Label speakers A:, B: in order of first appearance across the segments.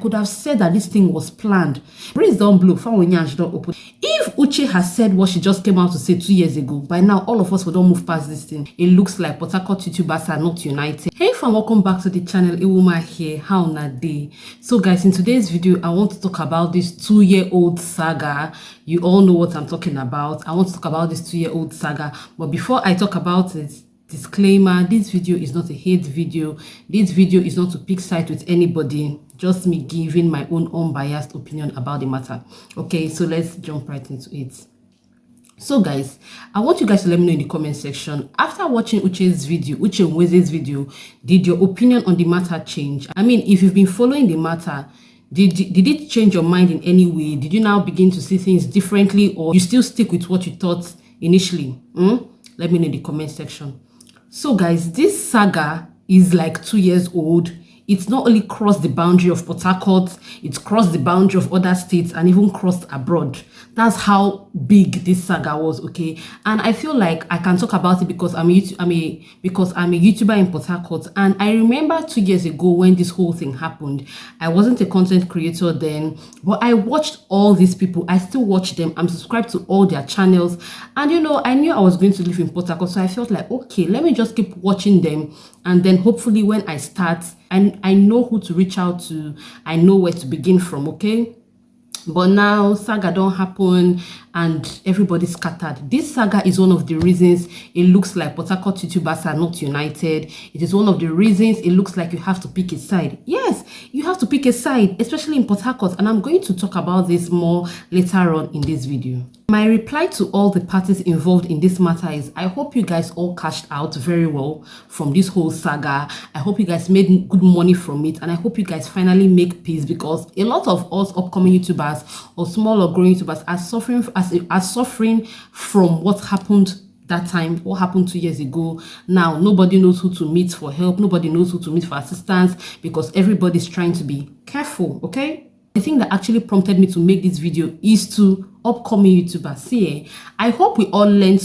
A: could have said that this thing was planned. Brains don't blow. Don't open. If Uche has said what she just came out to say 2 years ago, by now all of us will don't move past this thing. It looks like Port Harcourt YouTubers are not united. Hey fam, welcome back to the channel. Iwuma here. How na day? So guys, in today's video, I want to talk about this 2-year-old saga. You all know what I'm talking about. I want to talk about this 2-year-old saga. But before I talk about it, disclaimer, this video is not a hate video. This video is not to pick side with anybody, just me giving my own unbiased opinion about the matter. Okay, so let's jump right into it. So guys, I want you guys to let me know in the comment section, after watching Uchenwezi's video, did your opinion on the matter change? I mean, if you've been following the matter, did it change your mind in any way? Did you now begin to see things differently, or you still stick with what you thought initially? Let me know in the comment section. So guys, this saga is like 2 years old. It's not only crossed the boundary of Port Harcourt, it's crossed the boundary of other states and even crossed abroad. That's how big this saga was, okay? And I feel like I can talk about it because I'm a YouTuber in Port Harcourt. And I remember 2 years ago when this whole thing happened, I wasn't a content creator then, but I watched all these people. I still watch them. I'm subscribed to all their channels. And you know, I knew I was going to live in Port Harcourt, so I felt like, okay, let me just keep watching them. And then hopefully when I start, and I know who to reach out to, I know where to begin from, okay? But now saga don't happen and everybody scattered. This saga is one of the reasons it looks like Port Harcourt YouTubers are not united. It is one of the reasons it looks like you have to pick a side. Yes, you have to pick a side, especially in Port Harcourt, and I'm going to talk about this more later on in this video. My reply to all the parties involved in this matter is, I hope you guys all cashed out very well from this whole saga. I hope you guys made good money from it, and I hope you guys finally make peace, because a lot of us upcoming YouTubers or small or growing YouTubers are suffering from what happened that time, what happened 2 years ago. Now nobody knows who to meet for help, nobody knows who to meet for assistance, because everybody's trying to be careful, okay? The thing that actually prompted me to make this video is to upcoming YouTubers. See, I hope we all learned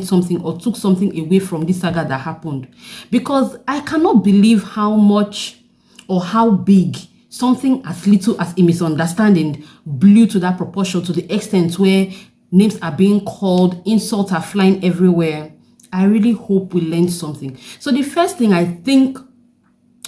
A: something or took something away from this saga that happened, because I cannot believe how much or how big something as little as a misunderstanding blew to that proportion, to the extent where names are being called, insults are flying everywhere. I really hope we learned something. So the first thing I think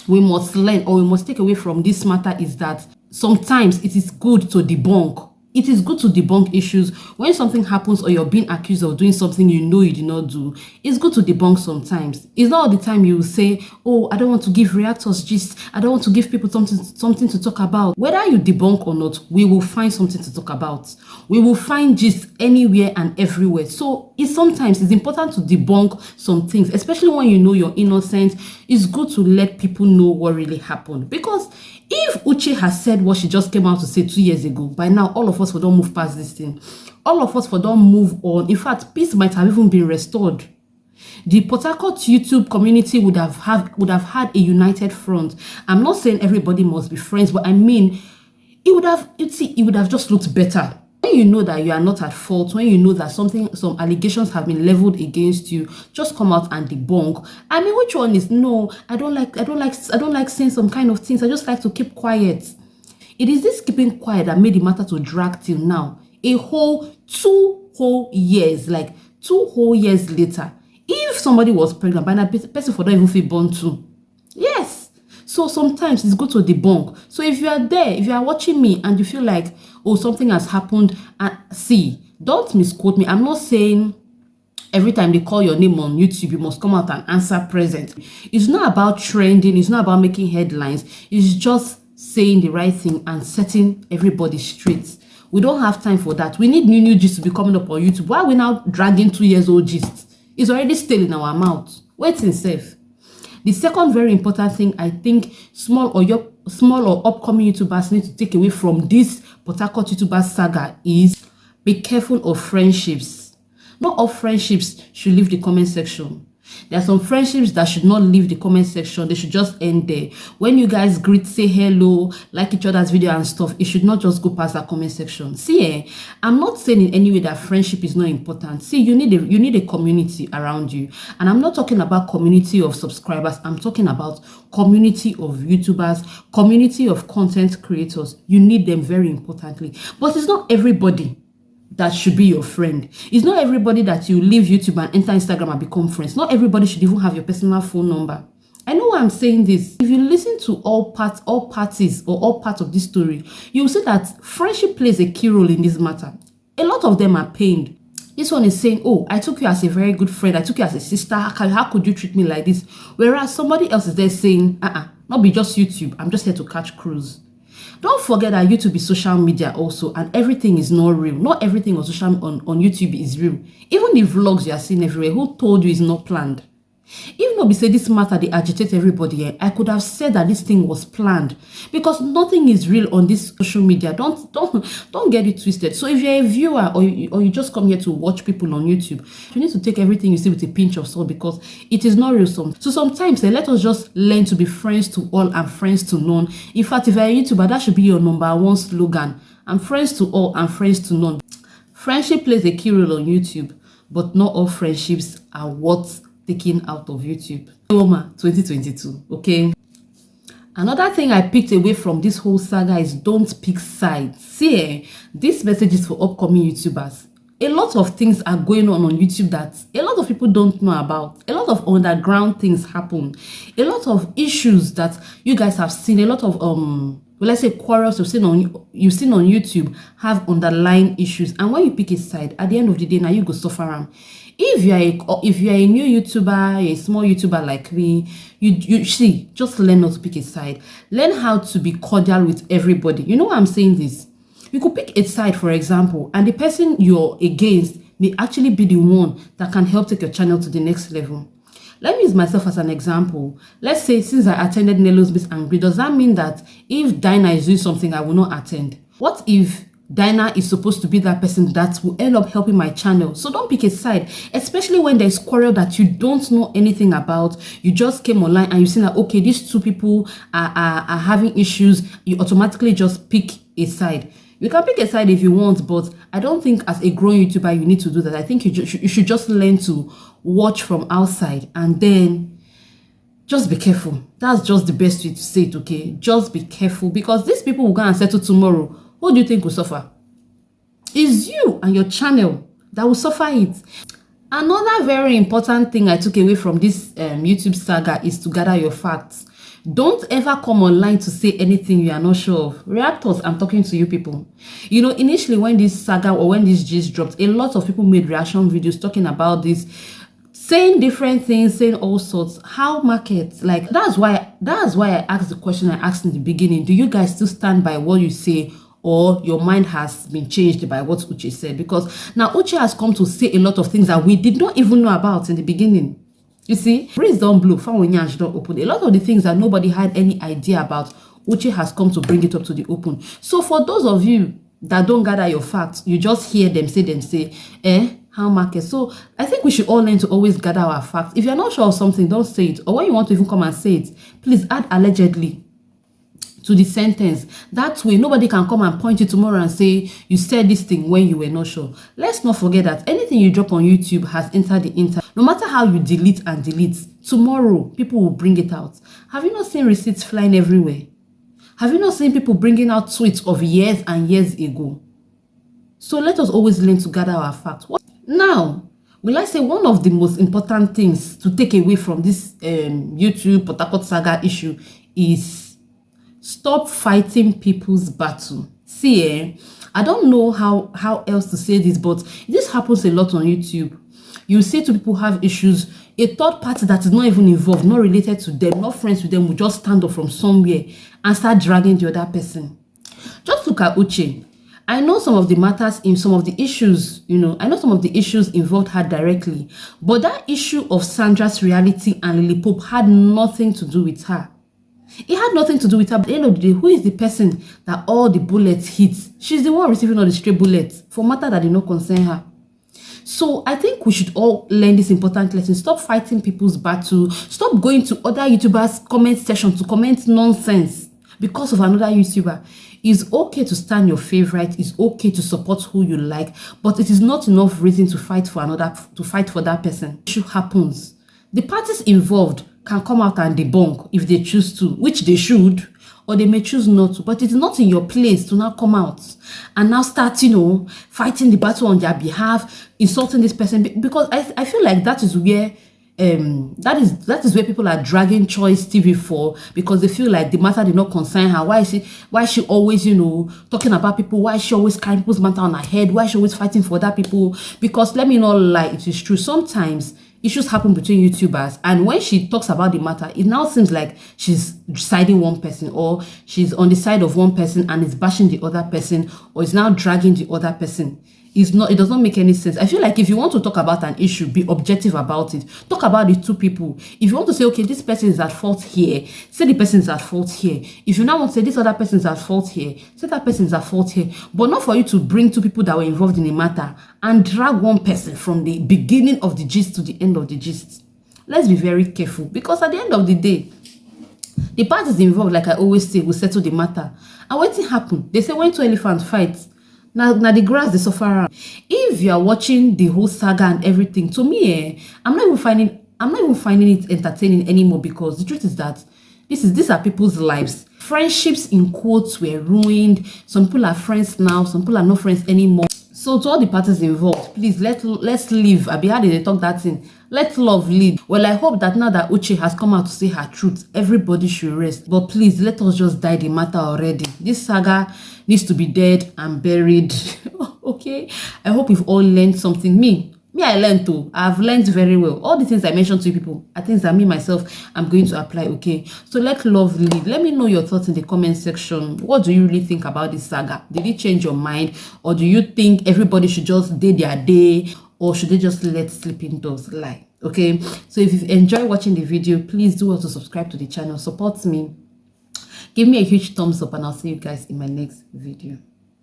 A: we must learn, or we must take away from this matter, is that sometimes it is good to debunk. It is good to debunk issues. When something happens or you're being accused of doing something you know you did not do, it's good to debunk sometimes. It's not all the time you will say, oh, I don't want to give reactors gist, I don't want to give people something to talk about. Whether you debunk or not, we will find something to talk about. We will find gist anywhere and everywhere. So sometimes it's important to debunk some things, especially when you know you're innocent. It's good to let people know what really happened, because if Uche has said what she just came out to say 2 years ago, by now all of us will don't move past this thing. All of us will don't move on. In fact, peace might have even been restored. The Port Harcourt YouTube community would have had a united front. I'm not saying everybody must be friends, but I mean, it would have just looked better. When you know that you are not at fault, when you know that some allegations have been leveled against you, just come out and debunk. I mean, which one is no? I don't like saying some kind of things. I just like to keep quiet. It is this keeping quiet that made the matter to drag till now. A whole 2 whole years, like 2 whole years later. If somebody was pregnant, by now person for don't even feel born too. Yes. So sometimes it's good to debunk. So if you are there, if you are watching me and you feel like, oh, something has happened, and see, don't misquote me. I'm not saying every time they call your name on YouTube, you must come out and answer present. It's not about trending. It's not about making headlines. It's just saying the right thing and setting everybody straight. We don't have time for that. We need new gist to be coming up on YouTube. Why are we now dragging 2 years old gist? It's already still in our mouth. Wait and safe. The second very important thing I think small or upcoming YouTubers need to take away from this Port Harcourt YouTuber saga is, be careful of friendships. Not all friendships should leave the comment section. There are some friendships that should not leave the comment section. They should just end there. When you guys greet, say hello, like each other's video and stuff, it should not just go past that comment section. See, I'm not saying in any way that friendship is not important. See, you need a community around you. And I'm not talking about community of subscribers. I'm talking about community of YouTubers, community of content creators. You need them very importantly. But it's not everybody that should be your friend. It's not everybody that you leave YouTube and enter Instagram and become friends. Not everybody should even have your personal phone number. I know why I'm saying this. If you listen to all parties or all parts of this story, you will see that friendship plays a key role in this matter. A lot of them are pained. This one is saying, oh, I took you as a very good friend. I took you as a sister. How could you treat me like this? Whereas somebody else is there saying, not be just YouTube. I'm just here to catch cruise. Don't forget that YouTube is social media also, and everything is not real. Not everything on YouTube is real. Even the vlogs you are seeing everywhere, who told you it's not planned? Even though we say this matter, they agitate everybody, I could have said that this thing was planned, because nothing is real on this social media. Don't get it twisted. So if you're a viewer or you just come here to watch people on YouTube, you need to take everything you see with a pinch of salt, because it is not real. So sometimes let us just learn to be friends to all and friends to none. In fact, if you're a YouTuber, that should be your #1 slogan. I'm friends to all and friends to none. Friendship plays a key role on YouTube, but not all friendships are worth taken out of YouTube. 2022, okay? Another thing I picked away from this whole saga is don't pick sides. See, this message is for upcoming YouTubers. A lot of things are going on YouTube that a lot of people don't know about. A lot of underground things happen. A lot of issues that you guys have seen. A lot of well, let's say quarrels you've seen on YouTube have underlying issues. And when you pick a side, at the end of the day, now you go suffer them. If you're a new YouTuber, a small YouTuber like me, you see, just learn not to pick a side. Learn how to be cordial with everybody. You know why I'm saying this? You could pick a side, for example, and the person you're against may actually be the one that can help take your channel to the next level. Let me use myself as an example. Let's say since I attended Nelo's Miss Angry, does that mean that if Dinah is doing something, I will not attend? What if Dinah is supposed to be that person that will end up helping my channel? So don't pick a side, especially when there's quarrel that you don't know anything about. You just came online and you see that, okay, these two people are having issues. You automatically just pick a side. You can pick a side if you want, but I don't think as a growing YouTuber you need to do that. I think you should just learn to watch from outside and then just be careful. That's just the best way to say it, okay? Just be careful, because these people will go and settle tomorrow. Who do you think will suffer? It's you and your channel that will suffer it. Another very important thing I took away from this YouTube saga is to gather your facts. Don't ever come online to say anything you are not sure of. Reactors, I'm talking to you people. You know, initially when this saga or when this gist dropped, a lot of people made reaction videos talking about this, saying different things, saying all sorts. How markets? Like, that's why I asked the question I asked in the beginning. Do you guys still stand by what you say, or your mind has been changed by what Uche said? Because now Uche has come to say a lot of things that we did not even know about in the beginning. You see, breeze don't blow, found don't open. A lot of the things that nobody had any idea about, Uche has come to bring it up to the open. So for those of you that don't gather your facts, you just hear them say, how market? So I think we should all learn to always gather our facts. If you're not sure of something, don't say it. Or when you want to even come and say it, please add allegedly to the sentence. That way nobody can come and point you tomorrow and say you said this thing when you were not sure. Let's not forget that anything you drop on YouTube has entered the internet. No matter how you delete and delete, tomorrow people will bring it out. Have you not seen receipts flying everywhere? Have you not seen people bringing out tweets of years and years ago? So let us always learn to gather our facts. Now, will I say one of the most important things to take away from this YouTube Port Harcourt saga issue is stop fighting people's battle. See, I don't know how else to say this, but this happens a lot on YouTube. You see two people have issues, a third party that is not even involved, not related to them, not friends with them, will just stand up from somewhere and start dragging the other person. Just look at Uche. I know some of the matters in some of the issues, I know some of the issues involved her directly, but that issue of Sandrasreality and Lily Pope had nothing to do with her. It had nothing to do with her. But at the end of the day, who is the person that all the bullets hit? She's the one receiving all the stray bullets for matter that did not concern her. So I think we should all learn this important lesson. Stop fighting people's battle. Stop going to other YouTubers' comment section to comment nonsense because of another YouTuber. It's okay to stand your favorite. It's okay to support who you like, but it is not enough reason to fight for that person. Issue happens. The parties involved can come out and debunk if they choose to, which they should, or they may choose not to. But it's not in your place to now come out and now start, fighting the battle on their behalf, insulting this person, because I feel like that is where that is where people are dragging Choice TV for, because they feel like the matter did not concern her. Why is she always, talking about people? Why is she always carrying people's matter on her head? Why is she always fighting for other people? Because let me not lie, it is true. Sometimes issues happen between YouTubers, and when she talks about the matter, it now seems like she's siding one person, or she's on the side of one person and is bashing the other person, or is now dragging the other person. It does not make any sense. I feel like if you want to talk about an issue, be objective about it. Talk about the two people. If you want to say, okay, this person is at fault here, say the person is at fault here. If you now want to say this other person is at fault here, say that person is at fault here. But not for you to bring two people that were involved in a matter and drag one person from the beginning of the gist to the end of the gist. Let's be very careful, because at the end of the day, the parties involved, like I always say, will settle the matter. And what happened? They say when two elephants fight, now the grass they suffer around. If you are watching the whole saga and everything, to me, I'm not even finding it entertaining anymore, because the truth is that these are people's lives. Friendships in quotes were ruined. Some people are friends now, some people are not friends anymore. So to all the parties involved, please let's live. I be how they talk that thing. Let love lead. Well, I hope that now that Uche has come out to say her truth, everybody should rest. But please, let us just die the matter already. This saga needs to be dead and buried. Okay? I hope we've all learned something. Me, I learned too. I've learned very well. All the things I mentioned to you people are things that me, myself, I'm going to apply, okay? So let love lead. Let me know your thoughts in the comment section. What do you really think about this saga? Did it change your mind? Or do you think everybody should just do their day? Or should they just let sleeping dogs lie? Okay? So if you've enjoyed watching the video, please do also subscribe to the channel. Support me. Give me a huge thumbs up, and I'll see you guys in my next video.